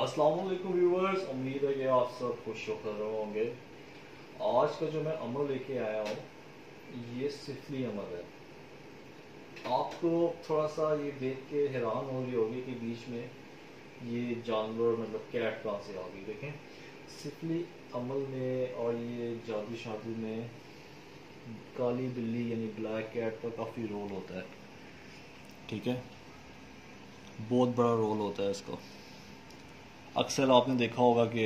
अस्सलाम वालेकुम व्यूवर्स, उम्मीद है कि आप सब खुश होकर होंगे। आज का जो मैं अमल लेके आया हूँ ये सिफली अमल है। आपको थोड़ा सा ये देख के हैरान हो रही होगी कि बीच में ये जानवर मतलब कैट कहाँ से आ गई। देखें, सिफली अमल में और ये जादू शादू में काली बिल्ली यानी ब्लैक कैट का काफ़ी रोल होता है। ठीक है, बहुत बड़ा रोल होता है इसको। अक्सर आपने देखा होगा कि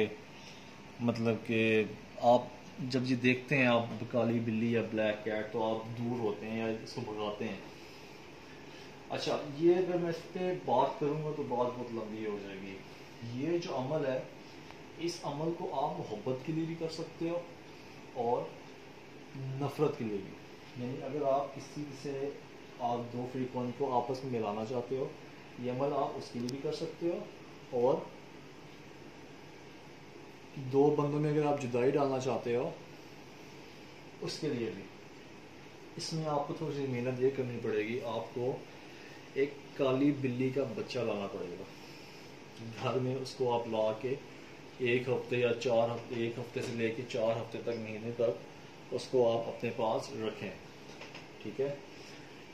मतलब कि आप जब ये देखते हैं आप काली बिल्ली या ब्लैक कैट तो आप दूर होते हैं या इसको भगाते हैं। अच्छा, ये अगर मैं इस पर बात करूँगा तो बात बहुत लंबी हो जाएगी। ये जो अमल है, इस अमल को आप मोहब्बत के लिए भी कर सकते हो और नफ़रत के लिए भी। यानी अगर आप किसी से आप दो फ्रीक्वेंट को आपस में मिलाना चाहते हो, ये अमल आप उसके लिए भी कर सकते हो, और दो बंदों में अगर आप जुदाई डालना चाहते हो उसके लिए भी। इसमें आपको थोड़ी सी मेहनत ये करनी पड़ेगी, आपको एक काली बिल्ली का बच्चा लाना पड़ेगा घर में। उसको आप ला के एक हफ्ते या 4 हफ्ते, एक हफ्ते से लेके 4 हफ्ते तक, महीने तक उसको आप अपने पास रखें। ठीक है,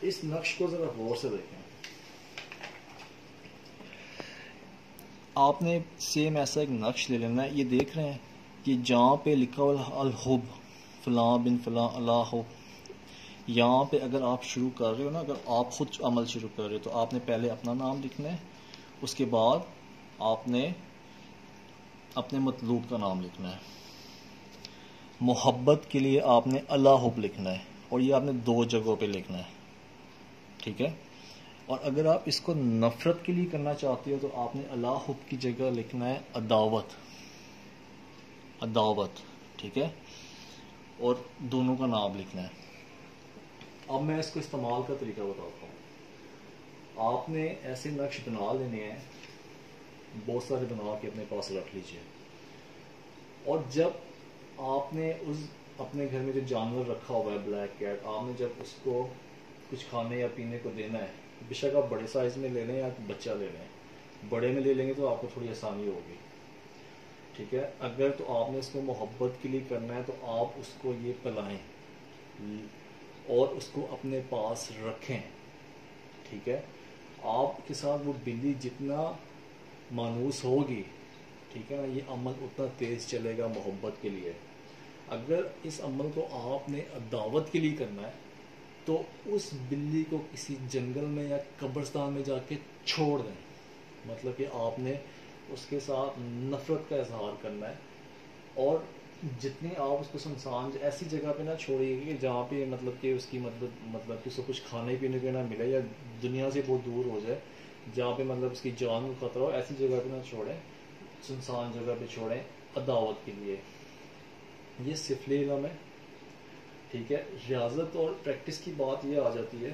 इस नक्श को ज़रा गौर से देखें। आपने सेम ऐसा एक नक्श ले लेना है। ये देख रहे हैं कि जहाँ पे लिखा हुआ अल हुब फ़लाँ बिन फ़लाँ अला हुब, यहाँ पे अगर आप शुरू कर रहे हो ना, अगर आप खुद अमल शुरू कर रहे हो तो आपने पहले अपना नाम लिखना है, उसके बाद आपने अपने मतलूब का नाम लिखना है। मोहब्बत के लिए आपने अला हुब लिखना है और ये आपने 2 जगहों पे लिखना है। ठीक है, और अगर आप इसको नफ़रत के लिए करना चाहते हो तो आपने अला हुब की जगह लिखना है अदावत, अदावत। ठीक है, और दोनों का नाम लिखना है। अब मैं इसको इस्तेमाल का तरीका बताता हूँ। आपने ऐसे नक्श बना लेने हैं, बहुत सारे बना के अपने पास रख लीजिए, और जब आपने उस अपने घर में जो जानवर रखा हुआ है ब्लैक कैट, आपने जब उसको कुछ खाने या पीने को देना है, बेशक आप बड़े साइज़ में ले लें या बच्चा ले लें। बड़े में ले लेंगे तो आपको थोड़ी आसानी होगी। ठीक है, अगर तो आपने इसको मोहब्बत के लिए करना है तो आप उसको ये पिलाएं और उसको अपने पास रखें। ठीक है, आपके साथ वो बिल्ली जितना मानूस होगी, ठीक है ना, ये अमल उतना तेज़ चलेगा मोहब्बत के लिए। अगर इस अमल को आपने दावत के लिए करना है तो उस बिल्ली को किसी जंगल में या कब्रिस्तान में जाके छोड़ दें। मतलब कि आपने उसके साथ नफ़रत का इजहार करना है, और जितनी आप उसको सुनसान ऐसी जगह पे ना छोड़िए कि जहाँ पे मतलब कि उसकी मतलब कि उसको कुछ खाने पीने को ना मिले या दुनिया से बहुत दूर हो जाए, जहाँ पे मतलब उसकी जान को खतरा हो, ऐसी जगह पे ना छोड़ें, सुनसान जगह पे छोड़ें अदावत के लिए। ये सिफली इल्म है। ठीक है, रियाजत और प्रैक्टिस की बात ये आ जाती है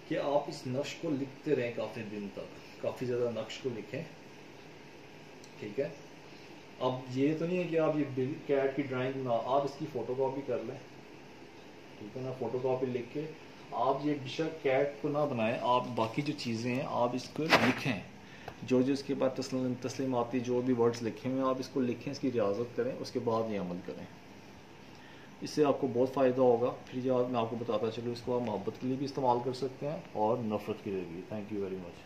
कि आप इस नक्श को लिखते रहें काफ़ी दिन तक, काफ़ी ज़्यादा नक्श को लिखें। ठीक है, अब ये तो नहीं है कि आप ये कैट की ड्राइंग ना, आप इसकी फ़ोटो कॉपी कर लें। ठीक है ना, फ़ोटो कॉपी लिख के आप ये बेशक कैट को ना बनाएं, आप बाकी जो चीज़ें हैं आप इसको लिखें, जो जो इसके बाद तस्लीम आती, जो भी वर्ड्स लिखे हुए हैं आप इसको लिखें, इसकी रियाजत करें, उसके बाद ये अमल करें। इससे आपको बहुत फ़ायदा होगा। फिर जो मैं आपको बताता चलूँ, इसको आप मोहब्बत के लिए भी इस्तेमाल कर सकते हैं और नफ़रत के लिए भी। Thank you very much.